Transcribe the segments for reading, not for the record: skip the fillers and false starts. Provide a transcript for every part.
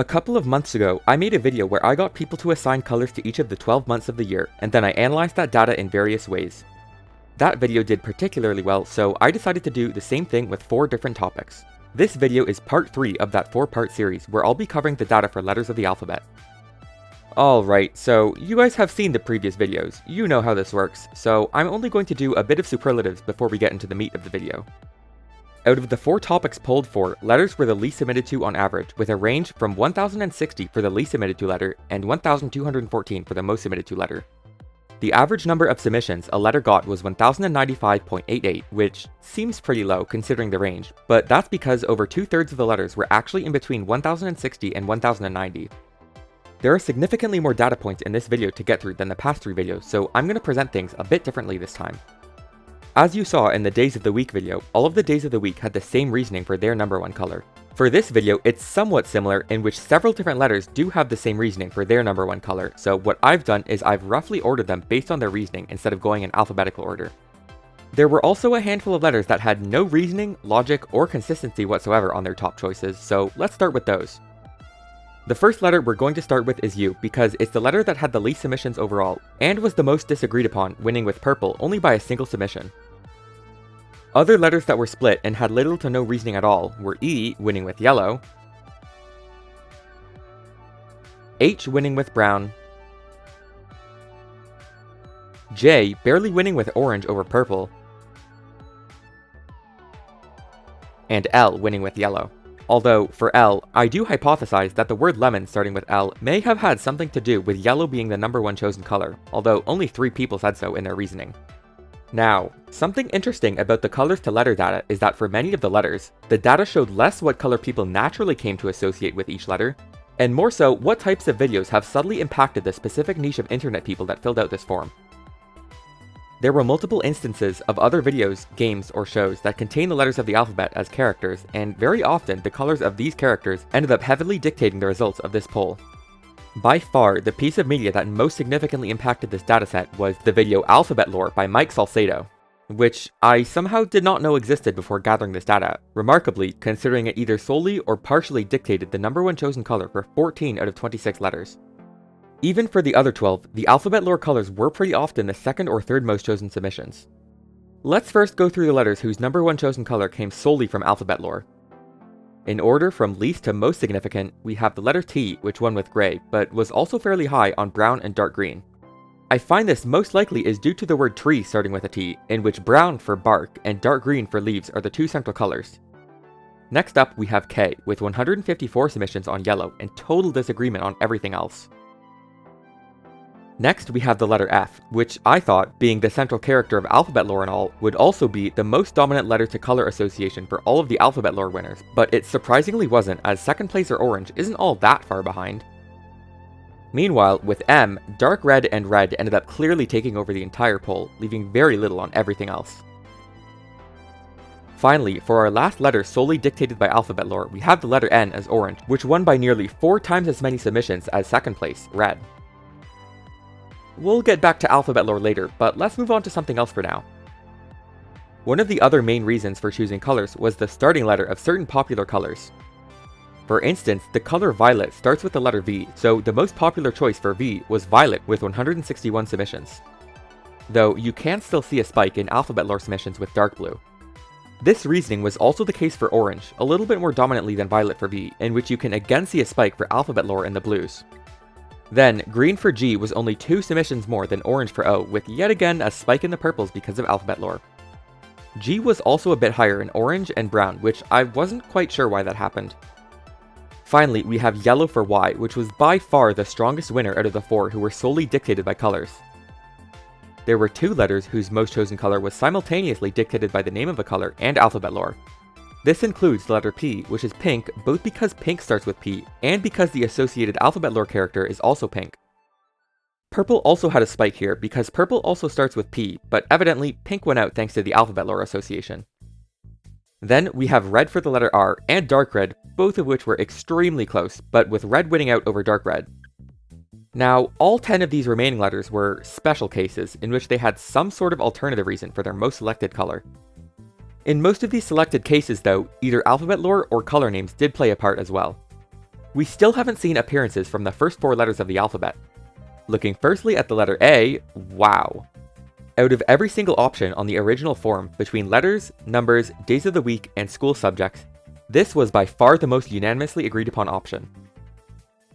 A couple of months ago, I made a video where I got people to assign colors to each of the 12 months of the year, and then I analyzed that data in various ways. That video did particularly well, so I decided to do the same thing with 4 different topics. This video is part 3 of that 4-part series, where I'll be covering the data for letters of the alphabet. Alright, so you guys have seen the previous videos, you know how this works, so I'm only going to do a bit of superlatives before we get into the meat of the video. Out of the 4 topics polled for, letters were the least submitted to on average, with a range from 1060 for the least submitted to letter and 1214 for the most submitted to letter. The average number of submissions a letter got was 1095.88, which seems pretty low considering the range, but that's because over 2/3 of the letters were actually in between 1060 and 1090. There are significantly more data points in this video to get through than the past 3 videos, so I'm going to present things a bit differently this time. As you saw in the Days of the Week video, all of the days of the week had the same reasoning for their number 1 color. For this video, it's somewhat similar in which several different letters do have the same reasoning for their number 1 color, so what I've done is I've roughly ordered them based on their reasoning instead of going in alphabetical order. There were also a handful of letters that had no reasoning, logic, or consistency whatsoever on their top choices, so let's start with those. The first letter we're going to start with is U, because it's the letter that had the least submissions overall, and was the most disagreed upon, winning with purple only by a single submission. Other letters that were split and had little to no reasoning at all were E, winning with yellow, H winning with brown, J barely winning with orange over purple, and L winning with yellow. Although, for L, I do hypothesize that the word lemon starting with L may have had something to do with yellow being the number 1 chosen color, although only 3 people said so in their reasoning. Now, something interesting about the colors to letter data is that for many of the letters, the data showed less what color people naturally came to associate with each letter, and more so what types of videos have subtly impacted the specific niche of internet people that filled out this form. There were multiple instances of other videos, games, or shows that contain the letters of the alphabet as characters, and very often the colors of these characters ended up heavily dictating the results of this poll. By far, the piece of media that most significantly impacted this dataset was the video Alphabet Lore by Mike Salcedo, which I somehow did not know existed before gathering this data, remarkably considering it either solely or partially dictated the number 1 chosen color for 14 out of 26 letters. Even for the other 12, the Alphabet Lore colors were pretty often the 2nd or 3rd most chosen submissions. Let's first go through the letters whose number 1 chosen color came solely from Alphabet Lore. In order from least to most significant, we have the letter T, which won with gray, but was also fairly high on brown and dark green. I find this most likely is due to the word tree starting with a T, in which brown for bark and dark green for leaves are the 2 central colors. Next up, we have K, with 154 submissions on yellow and total disagreement on everything else. Next, we have the letter F, which I thought, being the central character of Alphabet Lore and all, would also be the most dominant letter to color association for all of the Alphabet Lore winners, but it surprisingly wasn't, as 2nd place or orange isn't all that far behind. Meanwhile, with M, dark red and red ended up clearly taking over the entire poll, leaving very little on everything else. Finally, for our last letter solely dictated by Alphabet Lore, we have the letter N as orange, which won by nearly 4 times as many submissions as 2nd place, red. We'll get back to Alphabet Lore later, but let's move on to something else for now. One of the other main reasons for choosing colors was the starting letter of certain popular colors. For instance, the color violet starts with the letter V, so the most popular choice for V was violet with 161 submissions. Though you can still see a spike in Alphabet Lore submissions with dark blue. This reasoning was also the case for orange, a little bit more dominantly than violet for V, in which you can again see a spike for Alphabet Lore in the blues. Then, green for G was only 2 submissions more than orange for O, with yet again a spike in the purples because of Alphabet Lore. G was also a bit higher in orange and brown, which I wasn't quite sure why that happened. Finally, we have yellow for Y, which was by far the strongest winner out of the 4 who were solely dictated by colors. There were 2 letters whose most chosen color was simultaneously dictated by the name of a color and Alphabet Lore. This includes the letter P, which is pink both because pink starts with P, and because the associated Alphabet Lore character is also pink. Purple also had a spike here because purple also starts with P, but evidently pink went out thanks to the Alphabet Lore association. Then we have red for the letter R and dark red, both of which were extremely close, but with red winning out over dark red. Now, all 10 of these remaining letters were special cases in which they had some sort of alternative reason for their most selected color. In most of these selected cases though, either Alphabet Lore or color names did play a part as well. We still haven't seen appearances from the first 4 letters of the alphabet. Looking firstly at the letter A, wow. Out of every single option on the original form between letters, numbers, days of the week, and school subjects, this was by far the most unanimously agreed upon option.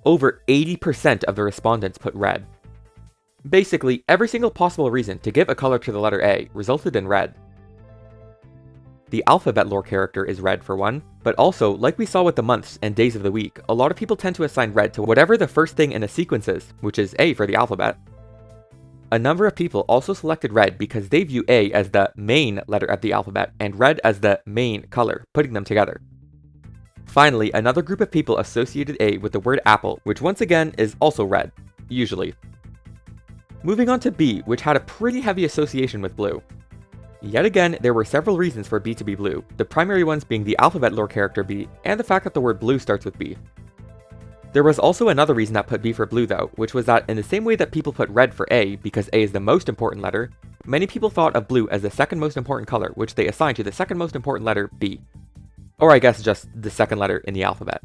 Over 80% of the respondents put red. Basically, every single possible reason to give a color to the letter A resulted in red. The alphabet lore character is red for one, but also, like we saw with the months and days of the week, a lot of people tend to assign red to whatever the first thing in a sequence is, which is A for the alphabet. A number of people also selected red because they view A as the main letter of the alphabet and red as the main color, putting them together. Finally, another group of people associated A with the word apple, which once again is also red, usually. Moving on to B, which had a pretty heavy association with blue. Yet again, there were several reasons for B to be blue, the primary ones being the alphabet lore character B, and the fact that the word blue starts with B. There was also another reason that put B for blue though, which was that in the same way that people put red for A, because A is the most important letter, many people thought of blue as the second most important color, which they assigned to the second most important letter, B. Or I guess just the second letter in the alphabet.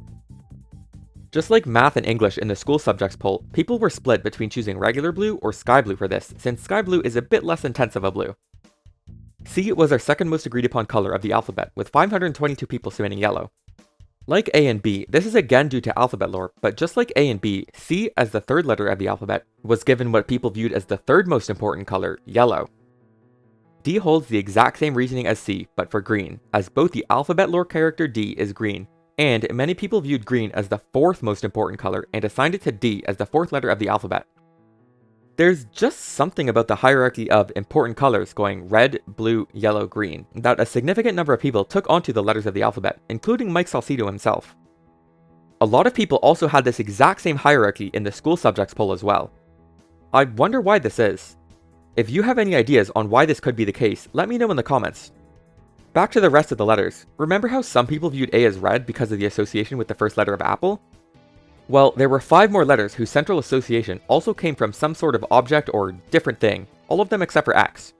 Just like math and English in the school subjects poll, people were split between choosing regular blue or sky blue for this, since sky blue is a bit less intense of a blue. C was our second most agreed upon color of the alphabet, with 522 people submitting yellow. Like A and B, this is again due to alphabet lore, but just like A and B, C as the third letter of the alphabet was given what people viewed as the third most important color, yellow. D holds the exact same reasoning as C, but for green, as both the alphabet lore character D is green, and many people viewed green as the fourth most important color and assigned it to D as the fourth letter of the alphabet. There's just something about the hierarchy of important colors going red, blue, yellow, green that a significant number of people took onto the letters of the alphabet, including Mike Salcido himself. A lot of people also had this exact same hierarchy in the school subjects poll as well. I wonder why this is. If you have any ideas on why this could be the case, let me know in the comments. Back to the rest of the letters. Remember how some people viewed A as red because of the association with the first letter of apple? Well, there were 5 more letters whose central association also came from some sort of object or different thing, all of them except for X.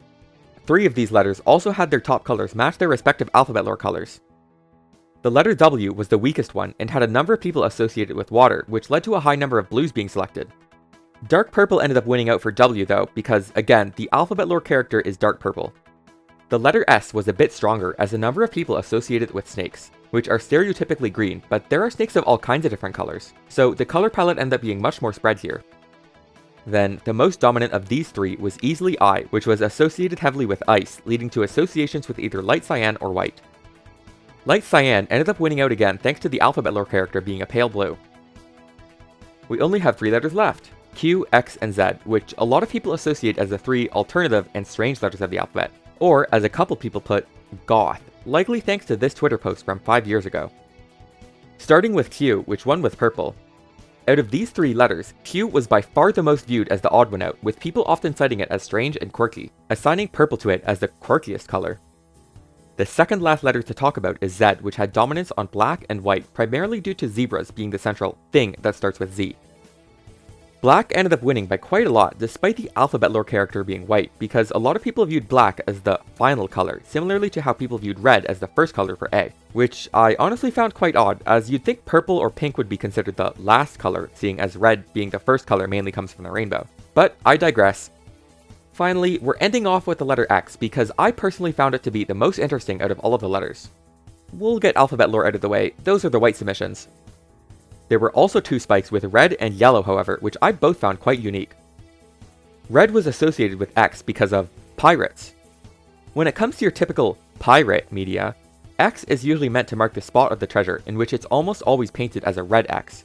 3 of these letters also had their top colors match their respective alphabet lore colors. The letter W was the weakest one and had a number of people associated with water, which led to a high number of blues being selected. Dark purple ended up winning out for W though, because again, the alphabet lore character is dark purple. The letter S was a bit stronger as a number of people associated it with snakes, which are stereotypically green, but there are snakes of all kinds of different colors, so the color palette ended up being much more spread here. Then, the most dominant of these 3 was easily I, which was associated heavily with ice, leading to associations with either light cyan or white. Light cyan ended up winning out again thanks to the alphabet lore character being a pale blue. We only have 3 letters left, Q, X, and Z, which a lot of people associate as the 3 alternative and strange letters of the alphabet, or as a couple people put, goth, likely thanks to this Twitter post from 5 years ago. Starting with Q, which won with purple. Out of these 3 letters, Q was by far the most viewed as the odd one out, with people often citing it as strange and quirky, assigning purple to it as the quirkiest color. The second last letter to talk about is Z, which had dominance on black and white, primarily due to zebras being the central thing that starts with Z. Black ended up winning by quite a lot, despite the alphabet lore character being white, because a lot of people viewed black as the final color, similarly to how people viewed red as the first color for A, which I honestly found quite odd, as you'd think purple or pink would be considered the last color, seeing as red being the first color mainly comes from the rainbow. But I digress. Finally, we're ending off with the letter X, because I personally found it to be the most interesting out of all of the letters. We'll get alphabet lore out of the way, those are the white submissions. There were also 2 spikes with red and yellow however, which I both found quite unique. Red was associated with X because of pirates. When it comes to your typical pirate media, X is usually meant to mark the spot of the treasure, in which it's almost always painted as a red X.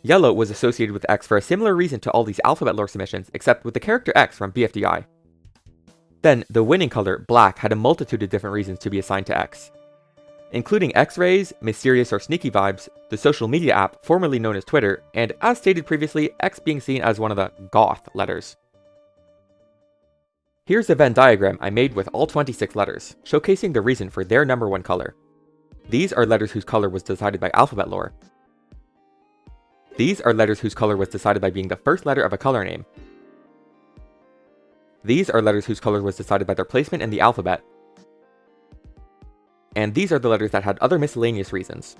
Yellow was associated with X for a similar reason to all these alphabet lore submissions, except with the character X from BFDI. Then, the winning color, black, had a multitude of different reasons to be assigned to X, including X-rays, mysterious or sneaky vibes, the social media app formerly known as Twitter, and as stated previously, X being seen as one of the goth letters. Here's a Venn diagram I made with all 26 letters, showcasing the reason for their number 1 color. These are letters whose color was decided by alphabet lore. These are letters whose color was decided by being the first letter of a color name. These are letters whose color was decided by their placement in the alphabet. And these are the letters that had other miscellaneous reasons.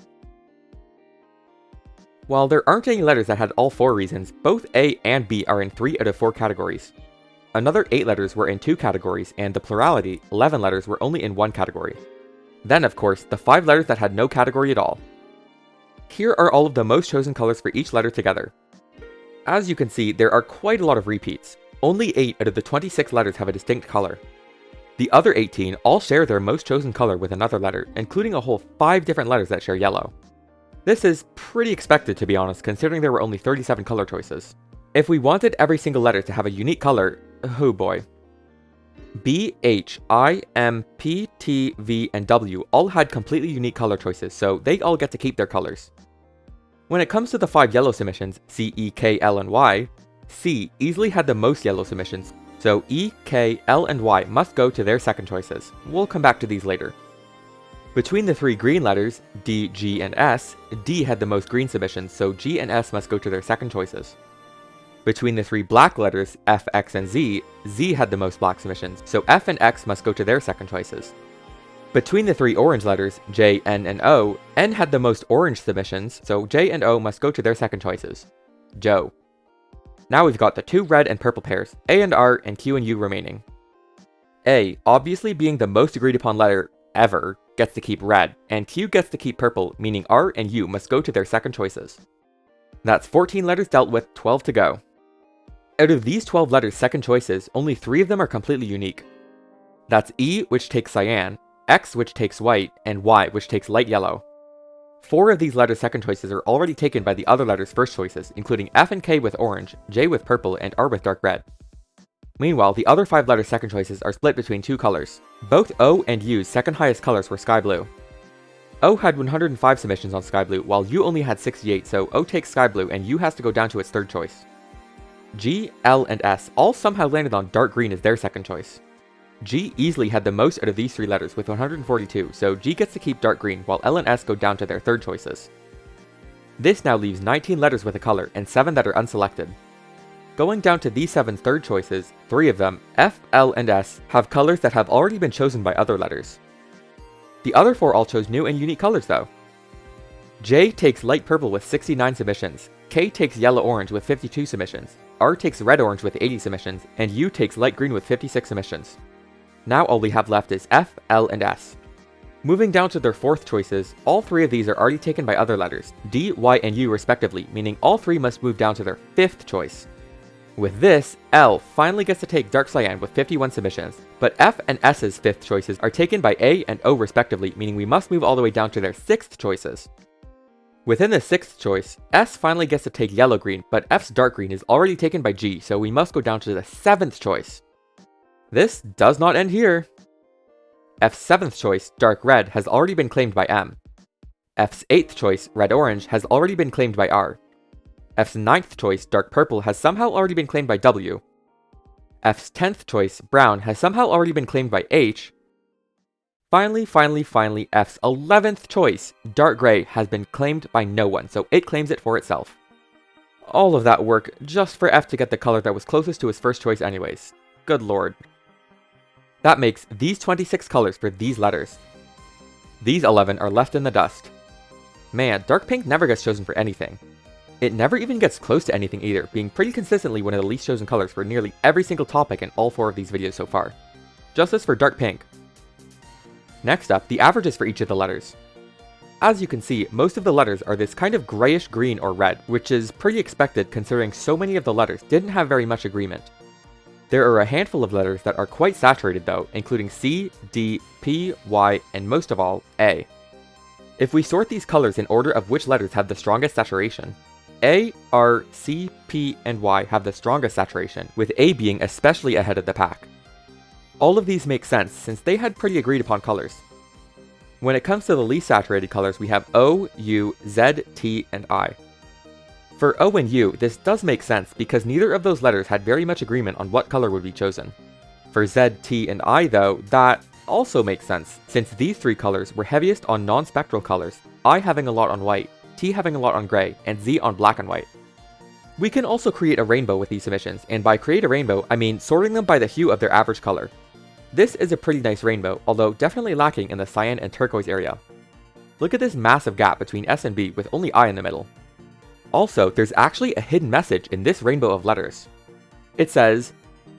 While there aren't any letters that had all 4 reasons, both A and B are in 3 out of 4 categories. Another 8 letters were in 2 categories, and the plurality, 11 letters, were only in 1 category. Then, of course, the 5 letters that had no category at all. Here are all of the most chosen colors for each letter together. As you can see, there are quite a lot of repeats. Only 8 out of the 26 letters have a distinct color. The other 18 all share their most chosen color with another letter, including a whole 5 different letters that share yellow. This is pretty expected, to be honest, considering there were only 37 color choices. If we wanted every single letter to have a unique color, oh boy. B, H, I, M, P, T, V, and W all had completely unique color choices, so they all get to keep their colors. When it comes to the 5 yellow submissions, C, E, K, L, and Y, C easily had the most yellow submissions, so E, K, L, and Y must go to their second choices. We'll come back to these later. Between the 3 green letters, D, G, and S, D had the most green submissions, so G and S must go to their second choices. Between the 3 black letters, F, X, and Z, Z had the most black submissions, so F and X must go to their second choices. Between the 3 orange letters, J, N, and O, N had the most orange submissions, so J and O must go to their second choices. Joe. Now we've got the 2 red and purple pairs, A and R, and Q and U remaining. A, obviously being the most agreed upon letter ever, gets to keep red, and Q gets to keep purple, meaning R and U must go to their second choices. That's 14 letters dealt with, 12 to go. Out of these 12 letters' second choices, only 3 of them are completely unique. That's E, which takes cyan, X, which takes white, and Y, which takes light yellow. 4 of these letters' second choices are already taken by the other letters' first choices, including F and K with orange, J with purple, and R with dark red. Meanwhile, the other 5 letters' second choices are split between 2 colors. Both O and U's second highest colors were sky blue. O had 105 submissions on sky blue, while U only had 68, so O takes sky blue and U has to go down to its third choice. G, L, and S all somehow landed on dark green as their second choice. G easily had the most out of these 3 letters with 142, so G gets to keep dark green while L and S go down to their third choices. This now leaves 19 letters with a color and 7 that are unselected. Going down to these 7 third choices, 3 of them, F, L, and S, have colors that have already been chosen by other letters. The other 4 all chose new and unique colors though. J takes light purple with 69 submissions, K takes yellow-orange with 52 submissions, R takes red-orange with 80 submissions, and U takes light green with 56 submissions. Now all we have left is F, L, and S. Moving down to their 4th choices, all 3 of these are already taken by other letters, D, Y, and U respectively, meaning all 3 must move down to their 5th choice. With this, L finally gets to take dark cyan with 51 submissions, but F and S's 5th choices are taken by A and O respectively, meaning we must move all the way down to their 6th choices. Within the 6th choice, S finally gets to take yellow-green, but F's dark green is already taken by G, so we must go down to the 7th choice. This does not end here. F's 7th choice, dark red, has already been claimed by M. F's 8th choice, red-orange, has already been claimed by R. F's 9th choice, dark purple, has somehow already been claimed by W. F's 10th choice, brown, has somehow already been claimed by H. Finally, F's 11th choice, dark gray, has been claimed by no one, so it claims it for itself. All of that work just for F to get the color that was closest to his first choice anyways. Good lord. That makes these 26 colors for these letters. These 11 are left in the dust. Man, dark pink never gets chosen for anything. It never even gets close to anything either, being pretty consistently one of the least chosen colors for nearly every single topic in all 4 of these videos so far. Just as for dark pink. Next up, the averages for each of the letters. As you can see, most of the letters are this kind of grayish green or red, which is pretty expected considering so many of the letters didn't have very much agreement. There are a handful of letters that are quite saturated though, including C, D, P, Y, and most of all, A. If we sort these colors in order of which letters have the strongest saturation, A, R, C, P, and Y have the strongest saturation, with A being especially ahead of the pack. All of these make sense since they had pretty agreed upon colors. When it comes to the least saturated colors, we have O, U, Z, T, and I. For O and U, this does make sense because neither of those letters had very much agreement on what color would be chosen. For Z, T, and I though, that also makes sense, since these 3 colors were heaviest on non-spectral colors, I having a lot on white, T having a lot on grey, and Z on black and white. We can also create a rainbow with these submissions, and by create a rainbow, I mean sorting them by the hue of their average color. This is a pretty nice rainbow, although definitely lacking in the cyan and turquoise area. Look at this massive gap between S and B with only I in the middle. Also, there's actually a hidden message in this rainbow of letters. It says,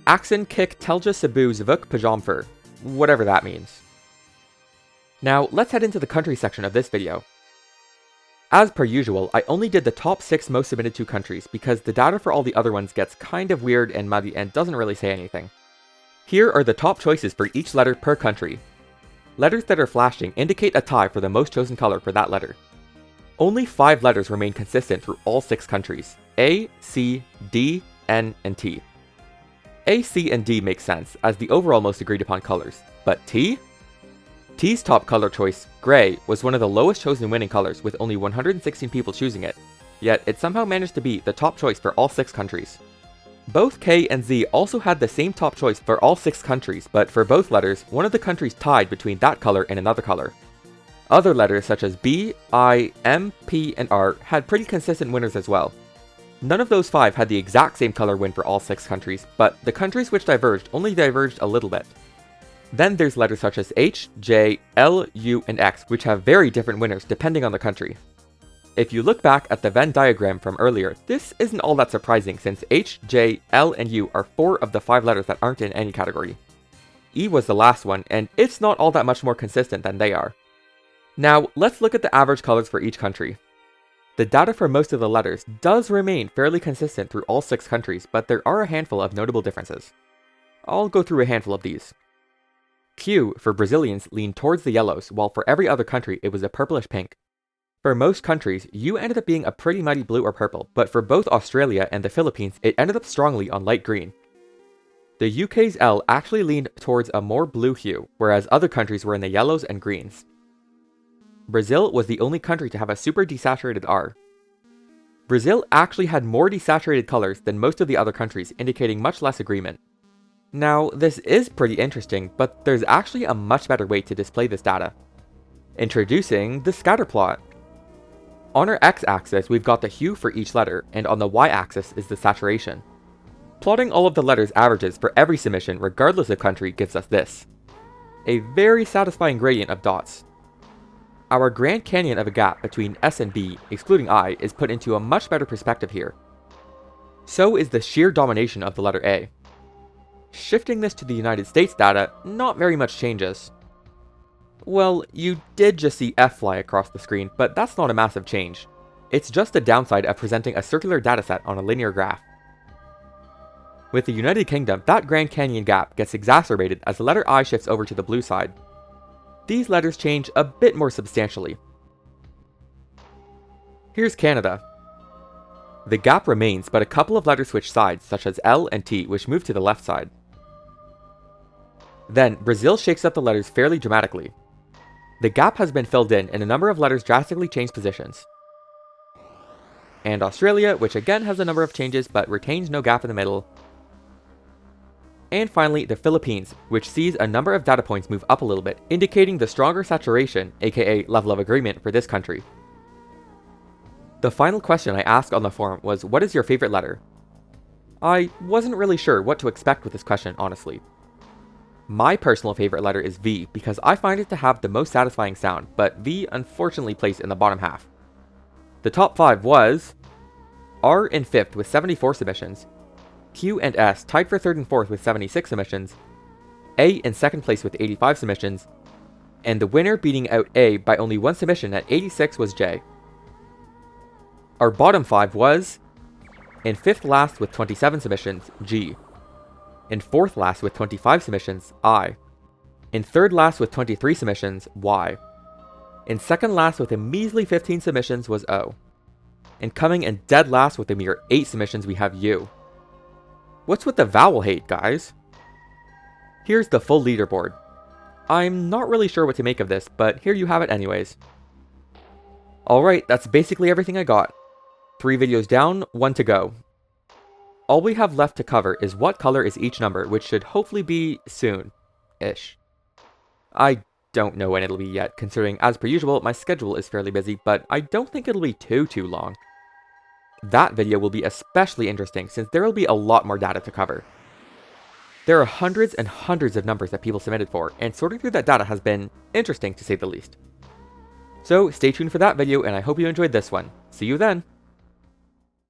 Axon kick telja sabu zvuk pajamfer, whatever that means. Now, let's head into the country section of this video. As per usual, I only did the top 6 most submitted to countries because the data for all the other ones gets kind of weird and muddy and doesn't really say anything. Here are the top choices for each letter per country. Letters that are flashing indicate a tie for the most chosen color for that letter. Only 5 letters remain consistent through all 6 countries: A, C, D, N, and T. A, C, and D make sense as the overall most agreed upon colors, but T? T's top color choice, gray, was one of the lowest chosen winning colors with only 116 people choosing it, yet it somehow managed to be the top choice for all 6 countries. Both K and Z also had the same top choice for all 6 countries, but for both letters, one of the countries tied between that color and another color. Other letters such as B, I, M, P, and R had pretty consistent winners as well. None of those 5 had the exact same color win for all 6 countries, but the countries which diverged only diverged a little bit. Then there's letters such as H, J, L, U, and X, which have very different winners depending on the country. If you look back at the Venn diagram from earlier, this isn't all that surprising since H, J, L, and U are 4 of the 5 letters that aren't in any category. E was the last one, and it's not all that much more consistent than they are. Now, let's look at the average colors for each country. The data for most of the letters does remain fairly consistent through all 6 countries, but there are a handful of notable differences. I'll go through a handful of these. Q for Brazilians leaned towards the yellows, while for every other country it was a purplish pink. For most countries, U ended up being a pretty muddy blue or purple, but for both Australia and the Philippines it ended up strongly on light green. The UK's L actually leaned towards a more blue hue, whereas other countries were in the yellows and greens. Brazil was the only country to have a super desaturated R. Brazil actually had more desaturated colors than most of the other countries, indicating much less agreement. Now, this is pretty interesting, but there's actually a much better way to display this data. Introducing the scatter plot. On our x-axis, we've got the hue for each letter, and on the y-axis is the saturation. Plotting all of the letters' averages for every submission, regardless of country, gives us this. A very satisfying gradient of dots. Our Grand Canyon of a gap between S and B, excluding I, is put into a much better perspective here. So is the sheer domination of the letter A. Shifting this to the United States data, not very much changes. Well, you did just see F fly across the screen, but that's not a massive change. It's just the downside of presenting a circular dataset on a linear graph. With the United Kingdom, that Grand Canyon gap gets exacerbated as the letter I shifts over to the blue side. These letters change a bit more substantially. Here's Canada. The gap remains, but a couple of letters switch sides, such as L and T, which move to the left side. Then, Brazil shakes up the letters fairly dramatically. The gap has been filled in, and a number of letters drastically change positions. And Australia, which again has a number of changes, but retains no gap in the middle. And finally, the Philippines, which sees a number of data points move up a little bit, indicating the stronger saturation, aka level of agreement, for this country. The final question I asked on the forum was, what is your favorite letter? I wasn't really sure what to expect with this question, honestly. My personal favorite letter is V because I find it to have the most satisfying sound, but V unfortunately placed in the bottom half. The top 5 was R in 5th with 74 submissions, Q and S tied for 3rd and 4th with 76 submissions, A in 2nd place with 85 submissions, and the winner beating out A by only 1 submission at 86 was J. Our bottom 5 was in 5th last with 27 submissions, G. In 4th last with 25 submissions, I. In 3rd last with 23 submissions, Y. In 2nd last with a measly 15 submissions was O. And coming in dead last with a mere 8 submissions we have U. What's with the vowel hate, guys? Here's the full leaderboard. I'm not really sure what to make of this, but here you have it anyways. Alright, that's basically everything I got. 3 videos down, 1 to go. All we have left to cover is what color is each number, which should hopefully be soon-ish. I don't know when it'll be yet, considering as per usual, my schedule is fairly busy, but I don't think it'll be too long. That video will be especially interesting since there will be a lot more data to cover. There are hundreds and hundreds of numbers that people submitted for, and sorting through that data has been interesting to say the least. So stay tuned for that video, and I hope you enjoyed this one. See you then!